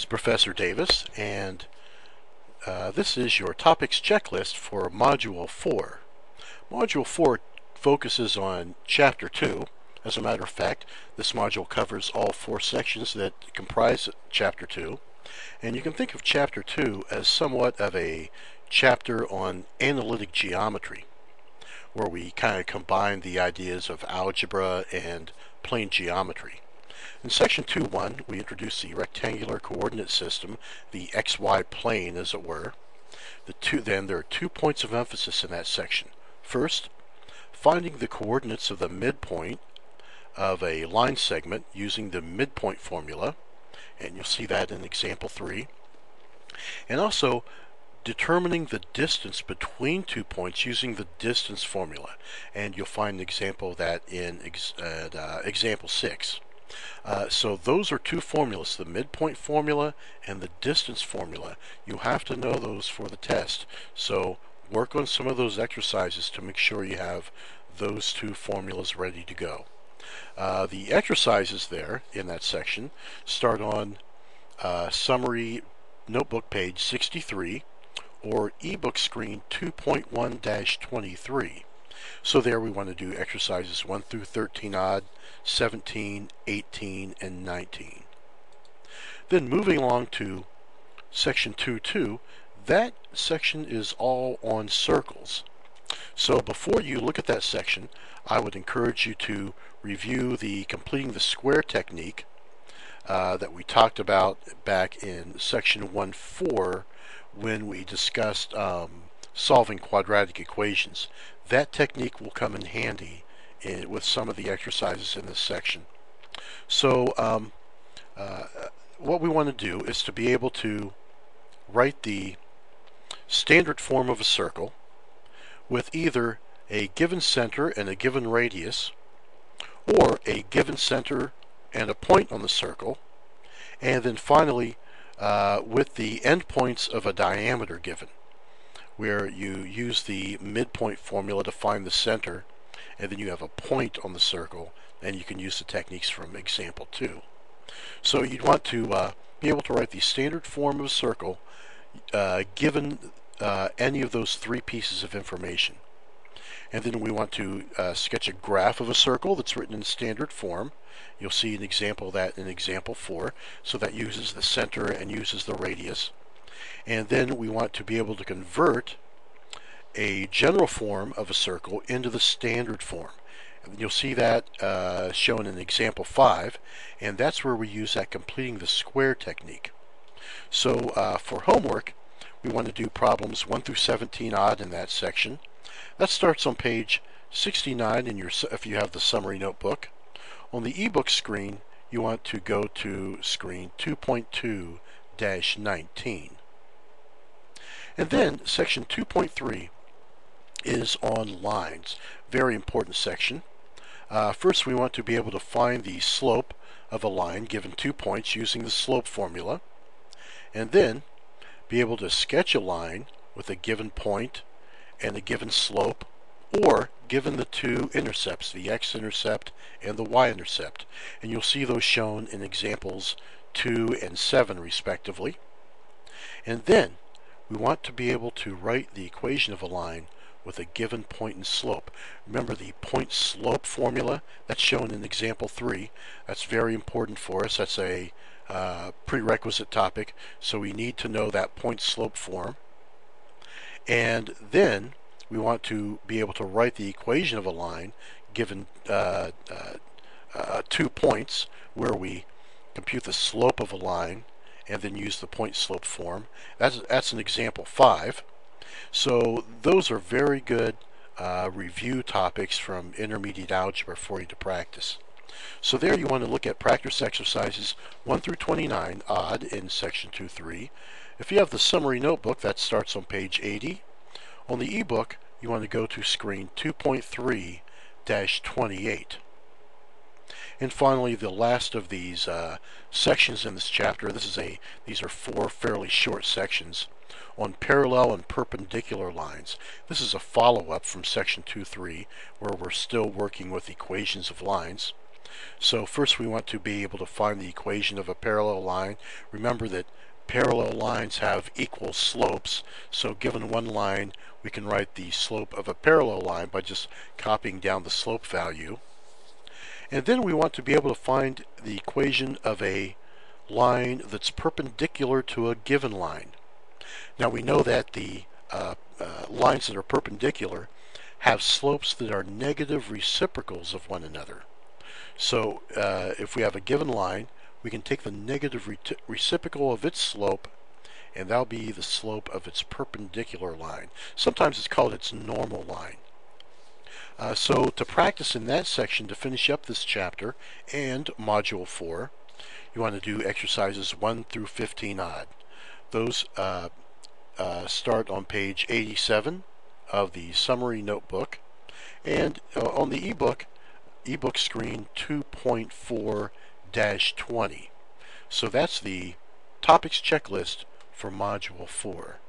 Professor Davis, and this is your topics checklist for Module 4. Module 4 focuses on Chapter 2. As a matter of fact, this module covers all 4 sections that comprise Chapter 2. And you can think of Chapter 2 as somewhat of a chapter on analytic geometry, where we kind of combine the ideas of algebra and plane geometry. In Section 2.1, we introduce the rectangular coordinate system, the XY plane, as it were. Then there are 2 points of emphasis in that section. First, finding the coordinates of the midpoint of a line segment using the midpoint formula, and you'll see that in Example 3. And also, determining the distance between 2 points using the distance formula, and you'll find an example of that in Example 6. So those are 2 formulas, the midpoint formula and the distance formula. You have to know those for the test. So work on some of those exercises to make sure you have those 2 formulas ready to go. The exercises there in that section start on summary notebook page 63 or ebook screen 2.1-23. So there we want to do exercises 1 through 13 odd, 17, 18, and 19. Then moving along to section 2.2, that section is all on circles. So before you look at that section, I would encourage you to review the completing the square technique that we talked about back in section 1.4 when we discussed solving quadratic equations. That technique will come in handy with some of the exercises in this section. So what we want to do is to be able to write the standard form of a circle with either a given center and a given radius, or a given center and a point on the circle, and then finally with the endpoints of a diameter given, where you use the midpoint formula to find the center, and then you have a point on the circle, and you can use the techniques from Example 2. So you'd want to be able to write the standard form of a circle given any of those 3 pieces of information. And then we want to sketch a graph of a circle that's written in standard form. You'll see an example of that in Example 4. So that uses the center and uses the radius. And then we want to be able to convert a general form of a circle into the standard form. And you'll see that shown in Example 5, and that's where we use that completing the square technique. So for homework, we want to do problems 1 through 17 odd in that section. That starts on page 69 in your, if you have the summary notebook. On the ebook screen, you want to go to screen 2.2-19. And then section 2.3 is on lines. Very important section. First, we want to be able to find the slope of a line given 2 points using the slope formula, and then be able to sketch a line with a given point and a given slope, or given the 2 intercepts, the x-intercept and the y-intercept. And you'll see those shown in examples 2 and 7 respectively. And then we want to be able to write the equation of a line with a given point and slope. Remember the point slope formula that's shown in Example 3. That's very important for us. That's a prerequisite topic, so we need to know that point slope form. And then we want to be able to write the equation of a line given 2 points, where we compute the slope of a line and then use the point slope form. That's in Example 5. So those are very good review topics from intermediate algebra for you to practice. So there you want to look at practice exercises 1 through 29 odd in section 2.3. If you have the summary notebook, that starts on page 80. On the ebook, you want to go to screen 2.3-28. And finally, the last of these sections in this chapter, these are 4 fairly short sections on parallel and perpendicular lines. This is a follow-up from section 2.3, where we're still working with equations of lines. So first we want to be able to find the equation of a parallel line. Remember that parallel lines have equal slopes, so given one line we can write the slope of a parallel line by just copying down the slope value. And then we want to be able to find the equation of a line that's perpendicular to a given line. Now we know that the lines that are perpendicular have slopes that are negative reciprocals of one another. So if we have a given line, we can take the negative reciprocal of its slope, and that'll be the slope of its perpendicular line. Sometimes it's called its normal line. So to practice in that section, to finish up this chapter and Module 4, you want to do exercises 1 through 15 odd. Those start on page 87 of the summary notebook, and on the ebook screen 2.4-20. So that's the topics checklist for Module 4.